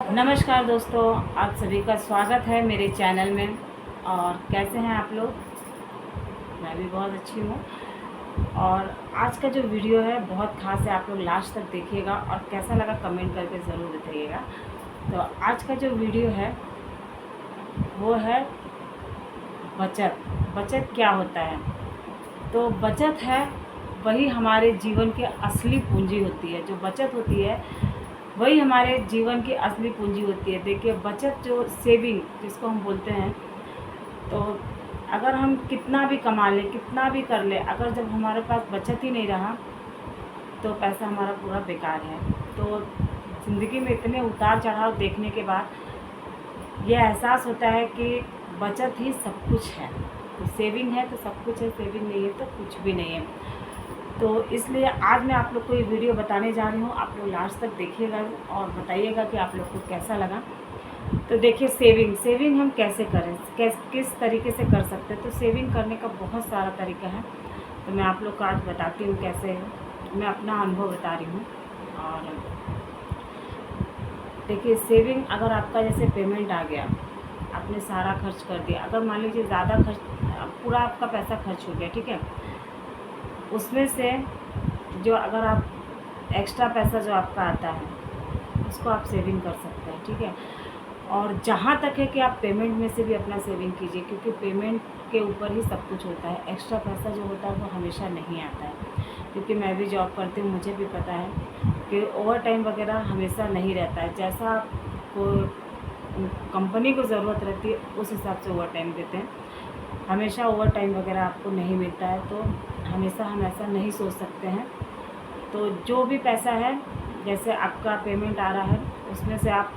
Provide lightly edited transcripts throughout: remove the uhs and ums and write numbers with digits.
नमस्कार दोस्तों, आप सभी का स्वागत है मेरे चैनल में। और कैसे हैं आप लोग? मैं भी बहुत अच्छी हूँ। और आज का जो वीडियो है बहुत ख़ास है, आप लोग लास्ट तक देखिएगा और कैसा लगा कमेंट करके ज़रूर बताइएगा। तो आज का जो वीडियो है वो है बचत। बचत क्या होता है? तो बचत है वही हमारे जीवन की असली पूंजी होती है। जो बचत होती है वही हमारे जीवन की असली पूंजी होती है। देखिए, बचत जो सेविंग जिसको हम बोलते हैं, तो अगर हम कितना भी कमा लें, कितना भी कर लें, अगर जब हमारे पास बचत ही नहीं रहा तो पैसा हमारा पूरा बेकार है। तो ज़िंदगी में इतने उतार चढ़ाव देखने के बाद ये एहसास होता है कि बचत ही सब कुछ है। तो सेविंग है तो सब कुछ है, सेविंग नहीं है तो कुछ भी नहीं है। तो इसलिए आज मैं आप लोग को ये वीडियो बताने जा रही हूँ। आप लोग लास्ट तक देखिएगा और बताइएगा कि आप लोग को कैसा लगा। तो देखिए, सेविंग हम कैसे करें, किस तरीके से कर सकते हैं। तो सेविंग करने का बहुत सारा तरीका है, तो मैं आप लोग को आज बताती हूँ कैसे है। मैं अपना अनुभव बता रही हूँ। और देखिए, सेविंग अगर आपका जैसे पेमेंट आ गया, आपने सारा खर्च कर दिया, अगर मान लीजिए ज़्यादा खर्च, पूरा आपका पैसा खर्च हो गया, ठीक है, उसमें से जो अगर आप एक्स्ट्रा पैसा जो आपका आता है उसको आप सेविंग कर सकते हैं, ठीक है। और जहाँ तक है कि आप पेमेंट में से भी अपना सेविंग कीजिए, क्योंकि पेमेंट के ऊपर ही सब कुछ होता है। एक्स्ट्रा पैसा जो होता है वो हमेशा नहीं आता है, क्योंकि मैं भी जॉब करती हूँ, मुझे भी पता है कि ओवर टाइम वगैरह हमेशा नहीं रहता है। जैसा आपको कंपनी को ज़रूरत रहती है उस हिसाब से ओवर टाइम देते हैं। हमेशा ओवर टाइम वगैरह आपको नहीं मिलता है, तो हमेशा हम ऐसा नहीं सोच सकते हैं। तो जो भी पैसा है, जैसे आपका पेमेंट आ रहा है उसमें से आप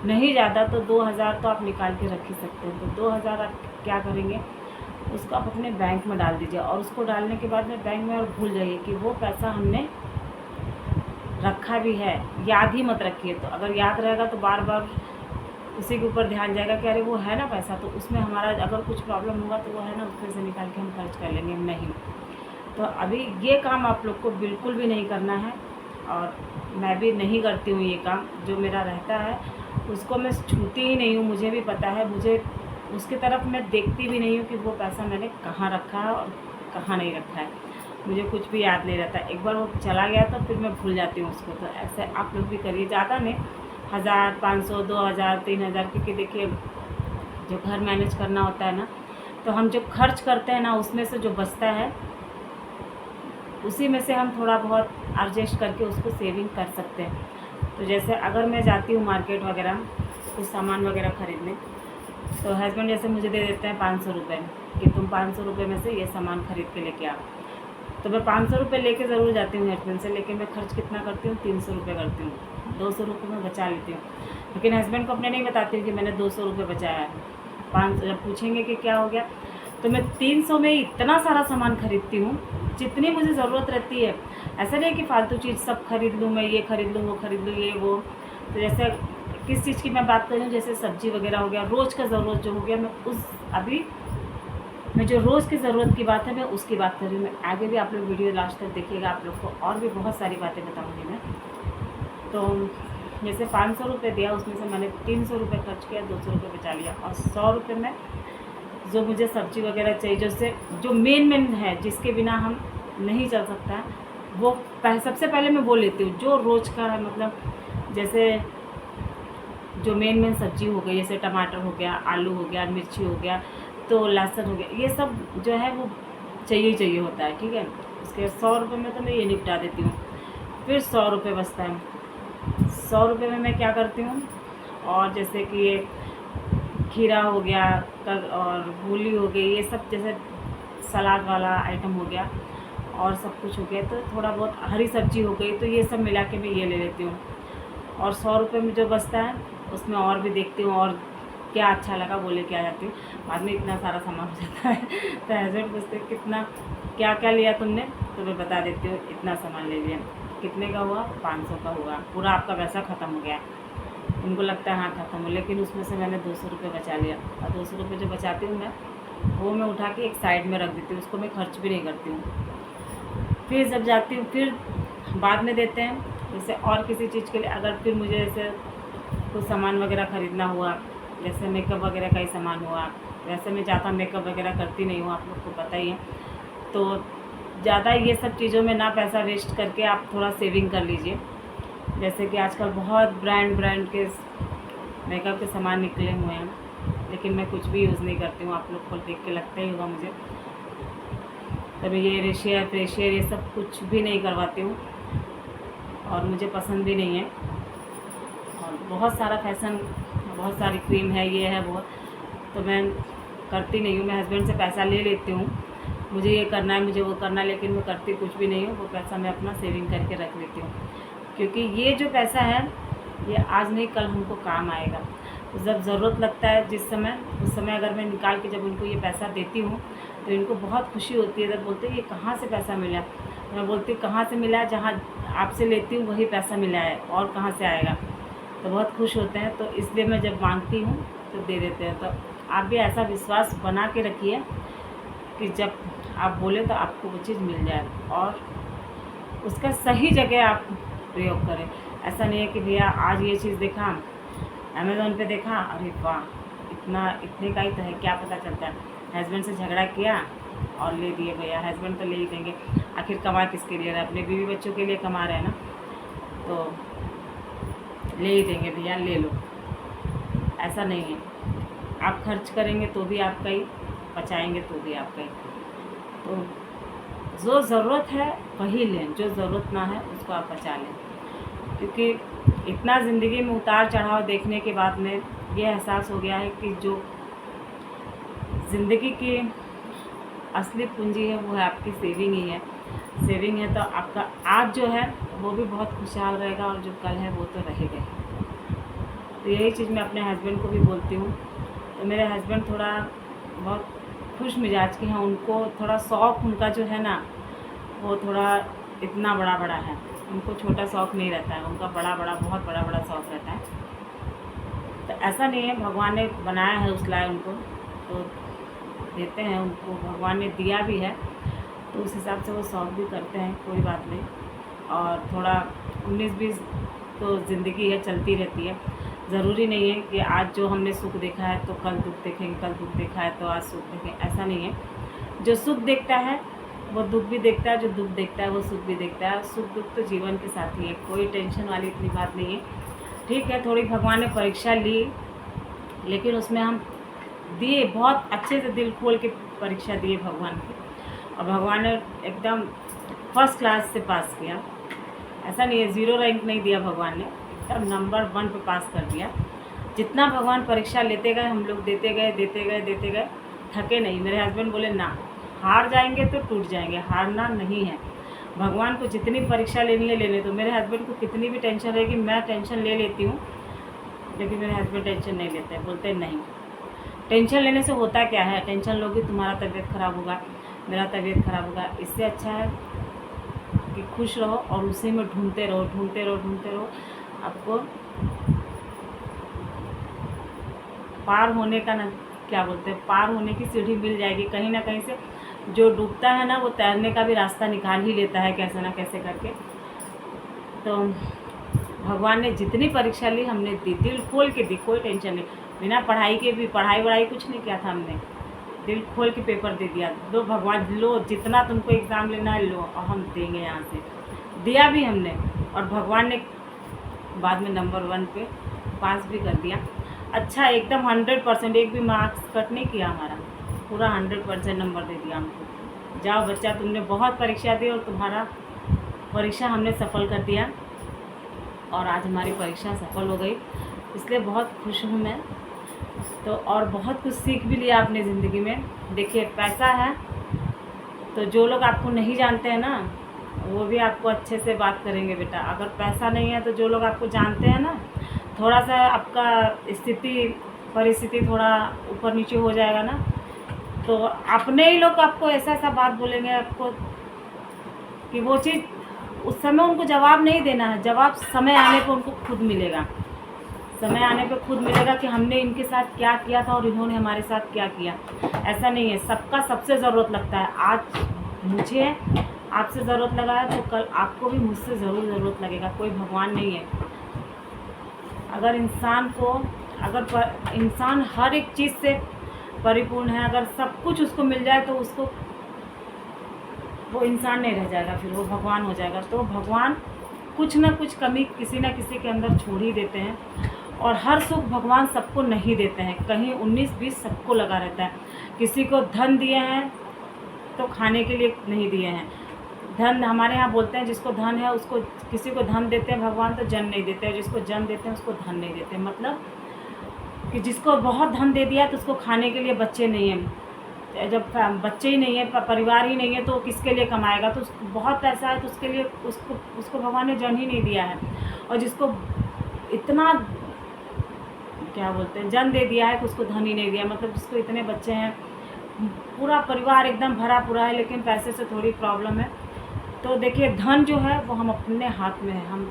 नहीं ज़्यादा तो 2000 तो आप निकाल के रख ही सकते हैं। तो 2000 आप क्या करेंगे, उसको आप अपने बैंक में डाल दीजिए। और उसको डालने के बाद में बैंक में और भूल जाइए कि वो पैसा हमने रखा भी है। याद ही मत रखिए। तो अगर याद रहेगा तो बार बार उसी के ऊपर ध्यान जाएगा कि अरे वो है ना पैसा, तो उसमें हमारा अगर कुछ प्रॉब्लम हुआ तो वो है ना, उसमें से निकाल के हम खर्च कर लेंगे। नहीं, तो अभी ये काम आप लोग को बिल्कुल भी नहीं करना है। और मैं भी नहीं करती हूँ ये काम। जो मेरा रहता है उसको मैं छूती ही नहीं हूँ। मुझे भी पता है, मुझे उसकी तरफ मैं देखती भी नहीं हूँ कि वो पैसा मैंने कहाँ रखा है और कहाँ नहीं रखा है। मुझे कुछ भी याद नहीं रहता। एक बार वो चला गया तो फिर मैं भूल जाती हूँ उसको। तो ऐसे आप लोग भी करिए, ज़्यादा नहीं, 1000, 500, 2000, 3000, क्योंकि देखिए जो घर मैनेज करना होता है ना, तो हम जो खर्च करते हैं ना उसमें से जो बचता है उसी में से हम थोड़ा बहुत एडजस्ट करके उसको सेविंग कर सकते हैं। तो जैसे अगर मैं जाती हूँ मार्केट वगैरह कुछ सामान वगैरह ख़रीदने, तो हस्बैंड जैसे मुझे दे देते हैं 500 रुपये कि तुम 500 रुपये में से ये सामान ख़रीद के लेके आओ। तो मैं 500 रुपये लेके ज़रूर जाती हूँ हस्बैंड से, लेकिन मैं खर्च कितना करती हूँ, 300 रुपये करती हूँ। 200 रुपये मैं बचा लेती हूँ। लेकिन हस्बैंड को अपने नहीं बताती हूँ कि मैंने 200 रुपये बचाया है। 500 जब पूछेंगे कि क्या हो गया, तो मैं 300 में इतना सारा सामान खरीदती हूँ जितनी मुझे ज़रूरत रहती है। ऐसा नहीं कि फ़ालतू चीज़ सब खरीद लूँ, मैं ये खरीद लूँ, वो खरीद लूँ, ये वो। तो जैसे किस चीज़ की मैं बात कर रही हूँ, जैसे सब्ज़ी वगैरह हो गया, रोज़ का ज़रूरत जो हो गया, मैं जो रोज़ की ज़रूरत की बात है मैं उसकी बात कर रही हूँ। मैं आगे भी आप लोग वीडियो लास्ट तक देखिएगा, आप लोग को और भी बहुत सारी बातें बताऊँगी मैं। तो जैसे 500 रुपये दिया, उसमें से मैंने 300 रुपये खर्च किया, 200 रुपये बचा लिया। और 100 रुपये में जो मुझे सब्ज़ी वगैरह चाहिए, जैसे जो मेन है जिसके बिना हम नहीं चल सकता है, वो सबसे पहले मैं वो लेती हूँ। जो रोज़ का है, मतलब जैसे जो मेन सब्ज़ी हो गई, जैसे टमाटर हो गया, आलू हो गया, मिर्ची हो गया, तो लहसुन हो गया, ये सब जो है वो चाहिए ही चाहिए होता है, ठीक है। उसके 100 रुपये में तो मैं ये निपटा देती हूँ। फिर 100 रुपये बचता है। 100 रुपये में मैं क्या करती हूँ, और जैसे कि ये खीरा हो गया और मूली हो गई, ये सब जैसे सलाद वाला आइटम हो गया और सब कुछ हो गया, तो थोड़ा बहुत हरी सब्जी हो गई, तो ये सब मिला के मैं ये ले लेती हूँ। और 100 रुपये में जो बचता है उसमें और भी देखती हूँ और क्या अच्छा लगा वो लेके आ जाती हूँ। बाद में इतना सारा सामान हो जाता है तो हस्बैंड पूछते कितना क्या क्या लिया तुमने, तो मैं बता देती हूँ इतना सामान ले लिया। कितने का हुआ? 500 का हुआ। पूरा आपका पैसा ख़त्म हो गया। उनको लगता है हाँ ख़त्म हो, लेकिन उसमें से मैंने 200 रुपये बचा लिया। और 200 रुपये जो बचाती हूँ मैं, वो मैं उठा के एक साइड में रख देती हूँ, उसको मैं खर्च भी नहीं करती हूँ। फिर जब जाती हूँ फिर बाद में देते हैं। जैसे और किसी चीज़ के लिए अगर फिर मुझे जैसे कुछ सामान वगैरह ख़रीदना हुआ, जैसे मेकअप वगैरह का ही सामान हुआ। वैसे मैं ज़्यादा मेकअप वगैरह करती नहीं हूँ, आप लोग को पता ही है। तो ज़्यादा ये सब चीज़ों में ना पैसा वेस्ट करके आप थोड़ा सेविंग कर लीजिए। जैसे कि आजकल बहुत ब्रांड के मेकअप के सामान निकले हुए हैं, लेकिन मैं कुछ भी यूज़ नहीं करती हूँ। आप लोग को देख के लगता ही होगा मुझे। तभी ये रेशियर फेशियर ये सब कुछ भी नहीं करवाती हूँ और मुझे पसंद भी नहीं है। और बहुत सारा फैशन, बहुत सारी क्रीम है, ये है वो, तो मैं करती नहीं हूँ। मैं हस्बैंड से पैसा ले लेती हूँ, मुझे ये करना है, मुझे वो करना है, लेकिन मैं करती कुछ भी नहीं हूँ। वो पैसा मैं अपना सेविंग करके रख लेती हूँ, क्योंकि ये जो पैसा है ये आज नहीं कल हमको काम आएगा। तो जब ज़रूरत लगता है जिस समय, उस समय अगर मैं निकाल के जब उनको ये पैसा देती हूँ तो इनको बहुत खुशी होती है। जब बोलते हैं ये कहाँ से पैसा मिला, मैं बोलती हूँ कहाँ से मिला, जहाँ आपसे लेती हूँ वही पैसा मिला है, और कहाँ से आएगा। तो बहुत खुश होते हैं। तो इसलिए मैं जब मांगती हूँ तो दे देते हैं। तो आप भी ऐसा विश्वास बना के रखिए कि जब आप बोले तो आपको वो चीज़ मिल जाए, और उसका सही जगह आप प्रयोग करें। ऐसा नहीं है कि भैया आज ये चीज़ देखा, अमेज़ोन पे देखा, अरे वाह इतने का ही तो है, क्या पता चलता है। हस्बैंड से झगड़ा किया और ले दिए भैया। हस्बैंड तो ले ही देंगे, आखिर कमा किसके लिए रहे, अपने बीवी बच्चों के लिए कमा रहे हैं ना, तो ले ही देंगे भैया, ले लो। ऐसा नहीं है, आप खर्च करेंगे तो भी आपका ही, बचाएंगे तो भी आपका ही। तो जो ज़रूरत है वही लें, जो ज़रूरत ना है उसको आप बचा लें। क्योंकि इतना ज़िंदगी में उतार चढ़ाव देखने के बाद में ये एहसास हो गया है कि जो ज़िंदगी की असली पूंजी है वो है आपकी सेविंग ही है। सेविंग है तो आपका आज जो है वो भी बहुत खुशहाल रहेगा, और जो कल है वो तो रहेगा। तो यही चीज़ मैं अपने हस्बैंड को भी बोलती हूँ। तो मेरे हस्बैंड थोड़ा बहुत खुश मिजाज के हैं, उनको थोड़ा शौक़ उनका जो है ना वो थोड़ा इतना बड़ा है। उनको छोटा शौक़ नहीं रहता है, उनका बहुत बड़ा शौक़ रहता है। तो ऐसा नहीं है, भगवान ने बनाया है उस लायक उनको, तो देते हैं उनको, भगवान ने दिया भी है, तो उस हिसाब से वो शौक़ भी करते हैं, कोई बात नहीं। और थोड़ा 19-20 तो ज़िंदगी है, चलती रहती है। ज़रूरी नहीं है कि आज जो हमने सुख देखा है तो कल दुख देखेंगे, कल दुख देखा है तो आज सुख देखेंगे, ऐसा नहीं है। जो सुख देखता है वो दुख भी देखता है, जो दुख देखता है वो सुख भी देखता है। सुख दुख तो जीवन के साथ ही है, कोई टेंशन वाली इतनी बात नहीं है। ठीक है, थोड़ी भगवान ने परीक्षा ली, लेकिन उसमें हम दिए, बहुत अच्छे से दिल खोल के परीक्षा दिए भगवान की, और भगवान ने एकदम फर्स्ट क्लास से पास किया। ऐसा नहीं है 0 रैंक नहीं दिया भगवान ने, एकदम नंबर 1 पे पास कर दिया। जितना भगवान परीक्षा लेते गए, हम लोग देते गए, थके नहीं। मेरे हस्बैंड बोले ना, हार जाएंगे तो टूट जाएंगे, हारना नहीं है। भगवान को जितनी परीक्षा लेनी है लेने दो। मेरे हस्बैंड को कितनी भी टेंशन रहेगी, मैं टेंशन ले लेती हूँ, लेकिन मेरे हस्बैंड टेंशन नहीं लेते हैं। बोलते नहीं, टेंशन लेने से होता क्या है, टेंशन लोगी तुम्हारा तबीयत ख़राब होगा, मेरा तबीयत ख़राब होगा। इससे अच्छा है कि खुश रहो और उसी में ढूंढते रहो। आपको पार होने का ना, क्या बोलते हैं, पार होने की सीढ़ी मिल जाएगी कहीं ना कहीं से। जो डूबता है ना वो तैरने का भी रास्ता निकाल ही लेता है, कैसे ना कैसे करके। तो भगवान ने जितनी परीक्षा ली हमने दी, दिल खोल के दी, कोई टेंशन नहीं। बिना पढ़ाई के भी, पढ़ाई कुछ नहीं किया था हमने, दिल खोल के पेपर दे दिया। लो भगवान, लो जितना तुमको एग्ज़ाम लेना है लो, और हम देंगे। यहाँ से दिया भी हमने, और भगवान ने बाद में नंबर 1 पे पास भी कर दिया। अच्छा, एकदम 100%, एक भी मार्क्स कट नहीं किया हमारा, पूरा 100% नंबर दे दिया हमको। जाओ बच्चा, तुमने बहुत परीक्षा दी और तुम्हारा परीक्षा हमने सफल कर दिया, और आज हमारी परीक्षा सफल हो गई, इसलिए बहुत खुश हूँ मैं। तो और बहुत कुछ सीख भी लिया अपनी ज़िंदगी में। देखिए, पैसा है तो जो लोग आपको नहीं जानते हैं ना वो भी आपको अच्छे से बात करेंगे बेटा। अगर पैसा नहीं है तो जो लोग आपको जानते हैं ना, थोड़ा सा आपका परिस्थिति थोड़ा ऊपर नीचे हो जाएगा ना, तो अपने ही लोग आपको ऐसा बात बोलेंगे आपको कि वो चीज़ उस समय उनको जवाब नहीं देना है, जवाब समय आने पर उनको खुद मिलेगा। समय आने पे खुद मिलेगा कि हमने इनके साथ क्या किया था और इन्होंने हमारे साथ क्या किया। ऐसा नहीं है, सबका सबसे ज़रूरत लगता है। आज मुझे आपसे ज़रूरत लगा है तो कल आपको भी मुझसे ज़रूरत लगेगा। कोई भगवान नहीं है अगर इंसान हर एक चीज़ से परिपूर्ण है, अगर सब कुछ उसको मिल जाए तो उसको वो इंसान नहीं रह जाएगा, फिर वो भगवान हो जाएगा। तो भगवान कुछ ना कुछ कमी किसी न किसी के अंदर छोड़ ही देते हैं, और हर सुख भगवान सबको नहीं देते हैं, कहीं 19-20 सबको लगा रहता है। किसी को धन दिए हैं तो खाने के लिए नहीं दिए हैं। धन हमारे यहाँ बोलते हैं जिसको धन है उसको, किसी को धन देते हैं भगवान तो जन नहीं देते हैं, जिसको जन देते हैं उसको धन नहीं देते हैं। मतलब कि जिसको बहुत धन दे दिया तो उसको खाने के लिए बच्चे नहीं हैं, जब बच्चे ही नहीं है, परिवार ही नहीं है, तो किसके लिए कमाएगा। तो बहुत पैसा है तो उसके लिए उसको भगवान ने जन ही नहीं दिया है। और जिसको इतना क्या बोलते हैं जन दे दिया है कि उसको धन ही नहीं दिया, मतलब जिसको इतने बच्चे हैं, पूरा परिवार एकदम भरा पूरा है, लेकिन पैसे से थोड़ी प्रॉब्लम है। तो देखिए धन जो है वो हम अपने हाथ में है, हम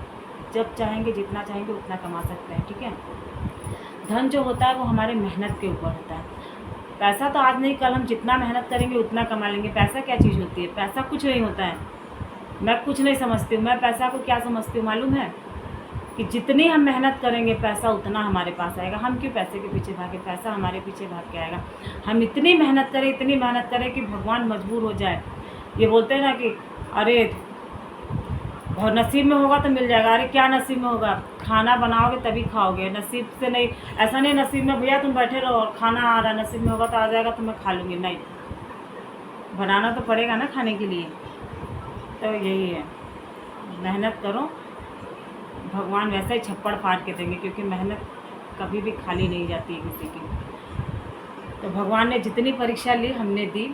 जब चाहेंगे जितना चाहेंगे उतना कमा सकते हैं, ठीक है। धन जो होता है वो हमारे मेहनत के ऊपर होता है। पैसा तो आज नहीं कल हम जितना मेहनत करेंगे उतना कमा लेंगे। पैसा क्या चीज़ होती है? पैसा कुछ नहीं होता है। मैं कुछ नहीं समझती हूँ। मैं पैसा को क्या समझती हूँ मालूम है? कि जितनी हम मेहनत करेंगे पैसा उतना हमारे पास आएगा। हम क्यों पैसे के पीछे भागे? पैसा हमारे पीछे भाग के आएगा। हम इतनी मेहनत करें कि भगवान मजबूर हो जाए। ये बोलते हैं ना कि अरे और नसीब में होगा तो मिल जाएगा। अरे क्या नसीब में होगा? खाना बनाओगे तभी खाओगे, नसीब से नहीं। ऐसा नहीं नसीब में भैया तुम बैठे रहो और खाना आ रहा, नसीब में होगा तो आ जाएगा तो मैं खा लूँगी, नहीं, बनाना तो पड़ेगा ना खाने के लिए। तो यही है, मेहनत करो, भगवान वैसे ही छप्पड़ फाड़ के देंगे, क्योंकि मेहनत कभी भी खाली नहीं जाती है किसी की। तो भगवान ने जितनी परीक्षा ली हमने दी,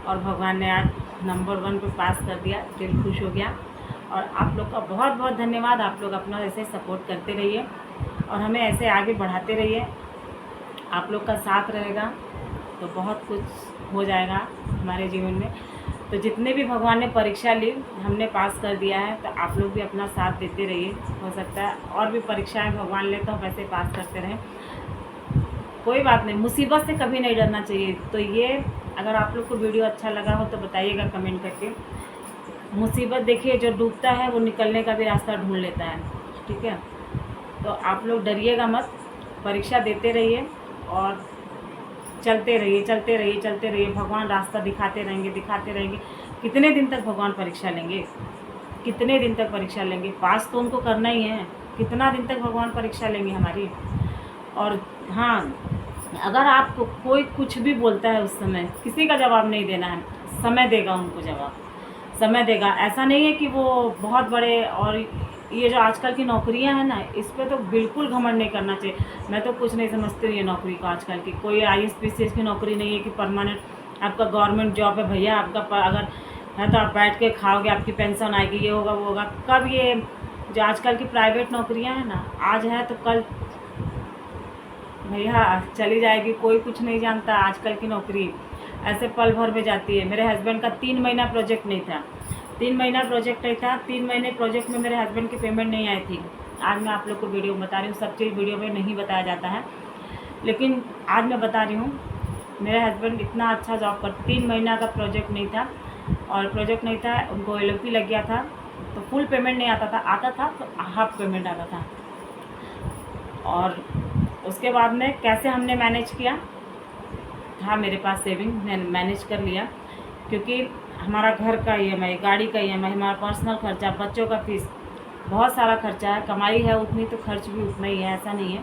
और भगवान ने आज नंबर 1 पे पास कर दिया, दिल खुश हो गया। और आप लोग का बहुत बहुत धन्यवाद। आप लोग अपना ऐसे सपोर्ट करते रहिए और हमें ऐसे आगे बढ़ाते रहिए। आप लोग का साथ रहेगा तो बहुत कुछ हो जाएगा हमारे जीवन में। तो जितने भी भगवान ने परीक्षा ली हमने पास कर दिया है, तो आप लोग भी अपना साथ देते रहिए। हो सकता है और भी परीक्षाएं भगवान ले तो हम वैसे पास करते रहें, कोई बात नहीं। मुसीबत से कभी नहीं डरना चाहिए। तो ये अगर आप लोग को वीडियो अच्छा लगा हो तो बताइएगा कमेंट करके। मुसीबत देखिए, जो डूबता है वो निकलने का भी रास्ता ढूंढ लेता है, ठीक है। तो आप लोग डरिएगा मत, परीक्षा देते रहिए और चलते रहिए। भगवान रास्ता दिखाते रहेंगे। कितने दिन तक भगवान परीक्षा लेंगे? कितने दिन तक परीक्षा लेंगे? पास तो उनको करना ही है। कितना दिन तक भगवान परीक्षा लेंगे हमारी? और हाँ, अगर आपको कोई कुछ भी बोलता है उस समय किसी का जवाब नहीं देना है, समय देगा उनको जवाब, समय देगा। ऐसा नहीं है कि वो बहुत बड़े, और ये जो आजकल की नौकरियां हैं ना, इस पे तो बिल्कुल घमंड नहीं करना चाहिए। मैं तो कुछ नहीं समझती हूँ ये नौकरी को आजकल की। कोई IAS की नौकरी नहीं है कि परमानेंट आपका गवर्नमेंट जॉब है भैया, आपका अगर है तो आप बैठ के खाओगे, आपकी पेंशन आएगी, ये होगा वो होगा। कब ये जो आजकल की प्राइवेट नौकरियाँ हैं ना, आज है तो कल भैया चली जाएगी। कोई कुछ नहीं जानता। आजकल की नौकरी ऐसे पल भर में जाती है। मेरे हस्बैंड का 3 महीना प्रोजेक्ट नहीं था, 3 महीना प्रोजेक्ट नहीं था। 3 महीने प्रोजेक्ट में मेरे हस्बैंड की पेमेंट नहीं आई थी। आज मैं आप लोग को वीडियो बता रही हूँ। सब चीज़ वीडियो में नहीं बताया जाता है, लेकिन आज मैं बता रही हूँ। मेरे हस्बैंड इतना अच्छा जॉब कर, 3 महीना का प्रोजेक्ट नहीं था, और प्रोजेक्ट नहीं था, उनको LLP लग गया था, तो फुल पेमेंट नहीं आता था तो हाफ पेमेंट आता था। और उसके बाद में कैसे हमने मैनेज किया था, मेरे पास सेविंग, मैंने मैनेज कर लिया। क्योंकि हमारा घर का EMI, गाड़ी का EMI, हमारा पर्सनल खर्चा, बच्चों का फीस, बहुत सारा खर्चा है। कमाई है उतनी तो खर्च भी उतना ही है, ऐसा नहीं है।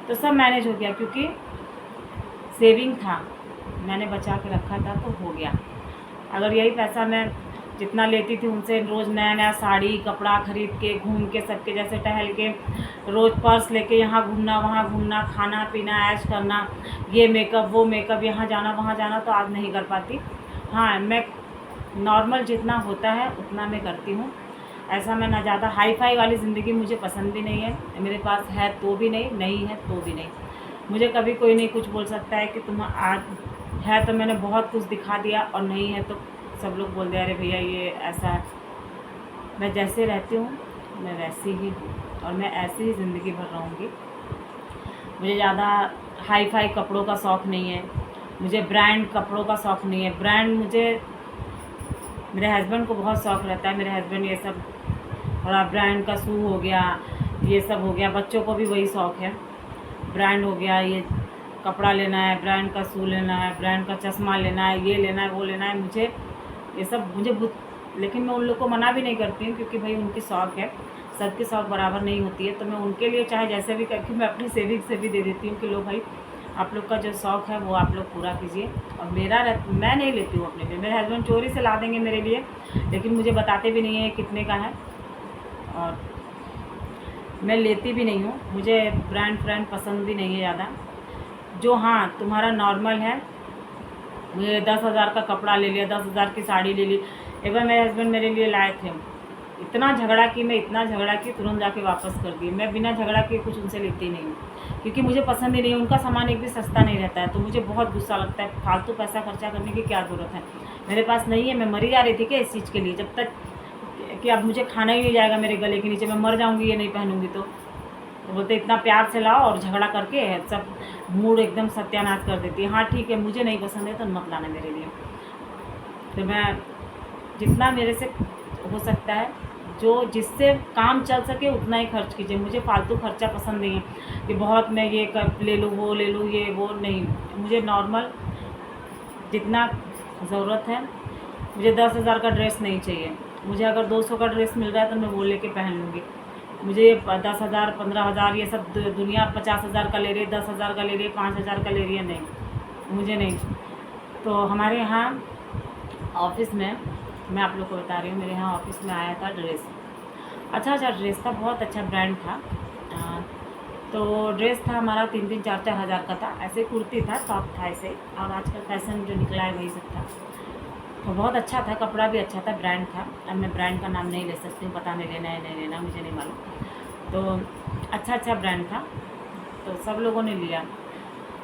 तो सब मैनेज हो गया, क्योंकि सेविंग था, मैंने बचा के रखा था तो हो गया। अगर यही पैसा मैं जितना लेती थी उनसे रोज़ नया नया साड़ी कपड़ा ख़रीद के, घूम के, सबके जैसे टहल के, रोज़ पर्स लेके यहाँ घूमना वहाँ घूमना, खाना पीना ऐश करना, ये मेकअप वो मेकअप, यहाँ जाना वहाँ जाना, तो आज नहीं कर पाती। हाँ, मैं नॉर्मल जितना होता है उतना मैं करती हूँ। ऐसा मैं ना ज़्यादा हाई फाई वाली ज़िंदगी मुझे पसंद भी नहीं है। मेरे पास है तो भी नहीं है तो भी नहीं। मुझे कभी कोई नहीं कुछ बोल सकता है कि तुम आज है तो मैंने बहुत कुछ दिखा दिया, और नहीं है तो सब लोग बोल दे अरे भैया ये ऐसा है। मैं जैसे रहती हूँ मैं वैसी ही हूँ, और मैं ऐसी ही ज़िंदगी भर रहूँगी। मुझे ज़्यादा हाई फाई कपड़ों का शौक़ नहीं है, मुझे ब्रांड कपड़ों का शौक़ नहीं है। ब्रांड मेरे हस्बैंड को बहुत शौक़ रहता है। मेरे हस्बैंड ये सब थोड़ा ब्रांड का शू हो गया, ये सब हो गया। बच्चों को भी वही शौक़ है, ब्रांड हो गया, ये कपड़ा लेना है, ब्रांड का शू लेना है, ब्रांड का चश्मा लेना है, ये लेना है, वो लेना है। मुझे ये सब लेकिन मैं उन लोग को मना भी नहीं करती हूँ, क्योंकि भाई उनकी शौक़ है, सबकी शौक़ बराबर नहीं होती है। तो मैं उनके लिए चाहे जैसे भी करके मैं अपनी सेविंग से भी दे देती हूँ कि लो भाई, आप लोग का जो शौक़ है वो आप लोग पूरा कीजिए। और मैं नहीं लेती हूँ अपने लिए, मेरे हस्बैंड चोरी से ला देंगे मेरे लिए, लेकिन मुझे बताते भी नहीं है कितने का है, और मैं लेती भी नहीं हूँ। मुझे ब्रांड पसंद भी नहीं है ज़्यादा। जो हाँ तुम्हारा नॉर्मल है, मुझे 10,000 का कपड़ा ले लिया, 10,000 की साड़ी ले ली। एक बार मेरे हस्बैंड मेरे लिए लाए थे, इतना झगड़ा की तुरंत जाके वापस कर दिए। मैं बिना झगड़ा किए कुछ उनसे लेती नहीं हूँ, क्योंकि मुझे पसंद ही नहीं है। उनका सामान एक भी सस्ता नहीं रहता है, तो मुझे बहुत गुस्सा लगता है। फालतू पैसा खर्चा करने की क्या ज़रूरत है, मेरे पास नहीं है। मैं मरी जा रही थी क्या इस चीज़ के लिए, जब तक कि अब मुझे खाना ही नहीं जाएगा मेरे गले के नीचे, मैं मर जाऊँगी ये नहीं पहनूँगी तो बोलते इतना प्यार से लाओ, और झगड़ा करके सब मूड एकदम सत्यानाश कर देती है। हाँ ठीक है, मुझे नहीं पसंद है तो मत लाना मेरे लिए। तो मैं जितना मेरे से हो सकता है, जो जिससे काम चल सके उतना ही खर्च कीजिए। मुझे फालतू खर्चा पसंद नहीं है कि बहुत मैं ये ले लूँ, वो ले लूँ, ये वो नहीं। मुझे नॉर्मल जितना ज़रूरत है, मुझे 10,000 का ड्रेस नहीं चाहिए। मुझे अगर 200 का ड्रेस मिल रहा है तो मैं वो लेके पहन लूँगी। मुझे 10,000 15,000 ये सब दुनिया 50,000 का ले रही है, 10,000 का ले रही है, 5,000 का ले रही है, नहीं, मुझे नहीं। तो हमारे यहाँ ऑफिस में, मैं आप लोग को बता रही हूँ, मेरे यहाँ ऑफिस में आया था ड्रेस, अच्छा ड्रेस था, बहुत अच्छा ब्रांड था। तो ड्रेस था हमारा 3-3 4-4 हज़ार का था। ऐसे कुर्ती था, टॉप था ऐसे, और आजकल फैशन जो निकला है वही सब था। तो बहुत अच्छा था, कपड़ा भी अच्छा था, ब्रांड था। अब मैं ब्रांड का नाम नहीं ले सकती हूँ, पता नहीं लेना है नहीं लेना, मुझे नहीं मालूम। तो अच्छा ब्रांड था, तो सब लोगों ने लिया।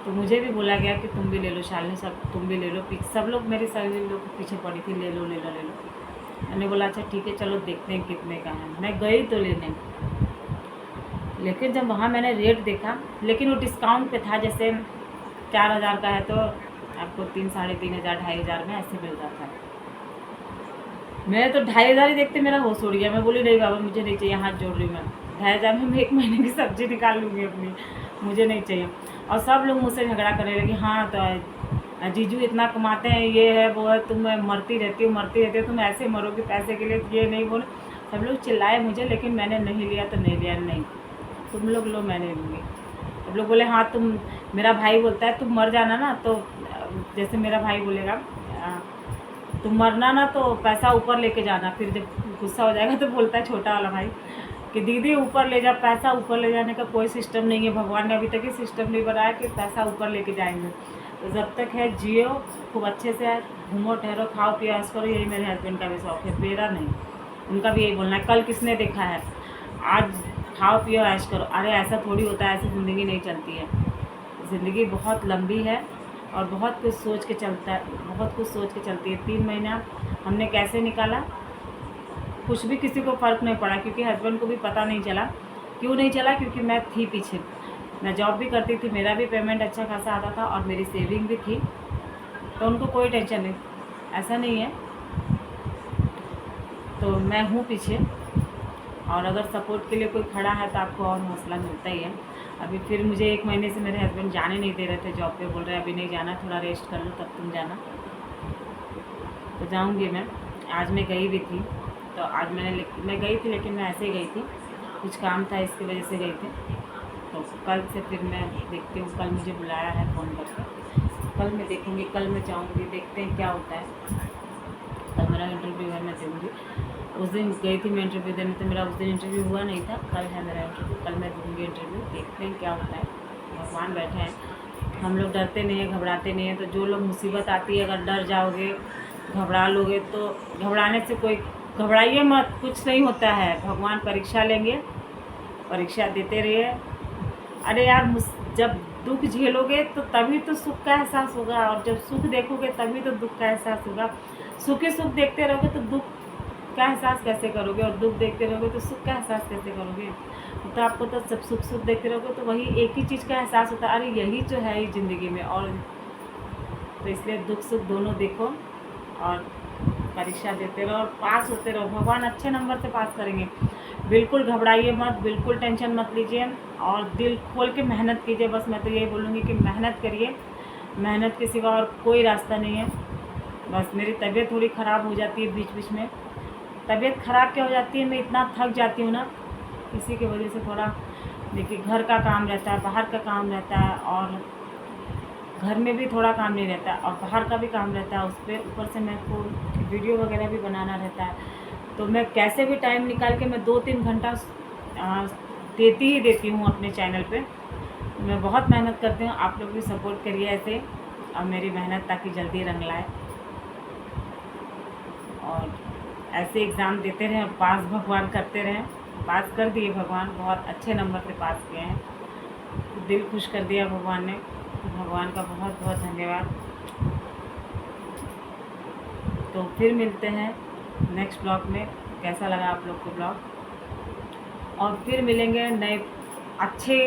तो मुझे भी बोला गया कि तुम भी ले लो शालिनी, सब तुम भी ले लो। सब लोग, मेरे सभी लोग पीछे पड़ी थी, ले लो ले लो ले लो। मैंने बोला अच्छा ठीक है, चलो देखते हैं कितने का है। मैं गई तो लेने, लेकिन जब वहाँ मैंने रेट देखा, लेकिन वो डिस्काउंट पे था। जैसे 4,000 का है तो आपको 3, 3,500, 2,500 में ऐसे मिल रहा था। मैं तो 2,500 ही देखते मेरा होश उड़ गया। मैं बोली नहीं बाबा, मुझे नहीं चाहिए, हाथ जोड़ रही हूँ मैं। 2,500 में मैं 1 महीने की सब्ज़ी निकाल लूँगी अपनी, मुझे नहीं चाहिए। और सब लोग मुझसे झगड़ा करने लगे, हाँ तो जीजू इतना कमाते हैं, ये है वो है, तुम मरती रहती हो, तुम ऐसे मरोगे पैसे के लिए, ये नहीं बोले। सब लोग चिल्लाए मुझे, लेकिन मैंने नहीं लिया तो नहीं लिया, नहीं तुम लोग लो, मैं नहीं लूँगी। सब लोग बोले हाँ तुम, मेरा भाई बोलता है तुम मर जाना ना, तो जैसे मेरा भाई बोलेगा तुम मरना ना तो पैसा ऊपर लेके जाना। फिर जब गुस्सा हो जाएगा तो बोलता है छोटा वाला भाई कि दीदी ऊपर ले जा, पैसा ऊपर ले जाने का कोई सिस्टम नहीं है, भगवान ने अभी तक ही सिस्टम नहीं बनाया कि पैसा ऊपर लेके जाएंगे। तो जब तक है जियो, खूब अच्छे से घूमो टहरो, खाओ पियो ऐश करो। यही मेरे हस्बैंड का भी शौक़ है, मेरा नहीं, उनका भी यही बोलना है। कल किसने देखा है, आज खाओ पियो ऐश करो। अरे ऐसा थोड़ी होता है, ऐसी ज़िंदगी नहीं चलती है। ज़िंदगी बहुत लंबी है और बहुत कुछ सोच के चलता है, बहुत कुछ सोच के चलती है। 3 महीना हमने कैसे निकाला, कुछ भी किसी को फ़र्क नहीं पड़ा, क्योंकि हस्बैंड को भी पता नहीं चला। क्यों नहीं चला, क्योंकि मैं थी पीछे, मैं जॉब भी करती थी, मेरा भी पेमेंट अच्छा खासा आता था और मेरी सेविंग भी थी, तो उनको कोई टेंशन नहीं, ऐसा नहीं है। तो मैं हूँ पीछे, और अगर सपोर्ट के लिए कोई खड़ा है तो आपको और हौसला मिलता ही है। अभी फिर मुझे 1 महीने से मेरे हस्बैंड जाने नहीं दे रहे थे जॉब पे, बोल रहे अभी नहीं जाना, थोड़ा रेस्ट कर लो तब तुम जाना। तो जाऊंगी मैं। आज मैं गई भी थी, तो आज मैं गई थी, लेकिन मैं ऐसे ही गई थी, कुछ काम था इसकी वजह से गई थी। तो कल से फिर मैं देखती हूँ, कल मुझे बुलाया है फ़ोन करके, कल मैं देखूँगी, कल मैं जाऊँगी, देखते हैं क्या होता है। कल मेरा इंटरव्यू है, मैं दूँगी। उस दिन गई थी मैं इंटरव्यू देने, तो मेरा उस दिन इंटरव्यू हुआ नहीं था, कल है मेरा इंटरव्यू, कल मैं दूँगी इंटरव्यू, देखते हैं क्या होता है। भगवान बैठे हैं, हम लोग डरते नहीं हैं, घबराते नहीं हैं। तो जो लोग मुसीबत आती है, अगर डर जाओगे, घबरा लोगे, तो घबराने से कोई, घबराइए मत, कुछ नहीं होता है। भगवान परीक्षा लेंगे, परीक्षा देते रहिए। अरे यार, जब दुख झेलोगे तो तभी तो सुख का एहसास होगा, और जब सुख देखोगे तभी तो दुख का एहसास होगा। सुख देखते रहोगे तो दुख का एहसास कैसे करोगे, और दुख देखते रहोगे तो सुख का एहसास कैसे करोगे। तो आपको तो सब सुख देखते रहोगे तो वही एक ही चीज़ का एहसास होता है, अरे यही जो है ही ज़िंदगी में। और तो इसलिए दुख सुख दोनों देखो और परीक्षा देते रहो और पास होते रहो, भगवान अच्छे नंबर से पास करेंगे। बिल्कुल घबराइए मत, बिल्कुल टेंशन मत लीजिए और दिल खोल के मेहनत कीजिए। बस मैं तो यही बोलूँगी कि मेहनत करिए, मेहनत के सिवा और कोई रास्ता नहीं है। बस मेरी तबीयत थोड़ी ख़राब हो जाती है बीच बीच में। तबीयत ख़राब क्या हो जाती है, मैं इतना थक जाती हूँ ना, इसी की वजह से थोड़ा, देखिए घर का काम रहता है, बाहर का काम रहता है, और घर में भी थोड़ा काम नहीं रहता और बाहर का भी काम रहता है। उस पर ऊपर से मेरे को वीडियो वगैरह भी बनाना रहता है, तो मैं कैसे भी टाइम निकाल के मैं 2-3 घंटा देती हूँ अपने चैनल पे। मैं बहुत मेहनत करती हूँ, आप लोग भी सपोर्ट करिए ऐसे, और मेरी मेहनत ताकि जल्दी रंग लाए और ऐसे एग्ज़ाम देते रहें, पास भगवान करते रहें। पास कर दिए भगवान, बहुत अच्छे नंबर से पास किए हैं, तो दिल खुश कर दिया भगवान ने, तो भगवान का बहुत बहुत धन्यवाद। तो फिर मिलते हैं नेक्स्ट ब्लॉग में। कैसा लगा आप लोग को ब्लॉग, और फिर मिलेंगे नए अच्छे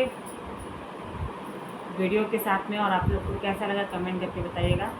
वीडियो के साथ में। और आप लोग को कैसा लगा कमेंट करके बताइएगा।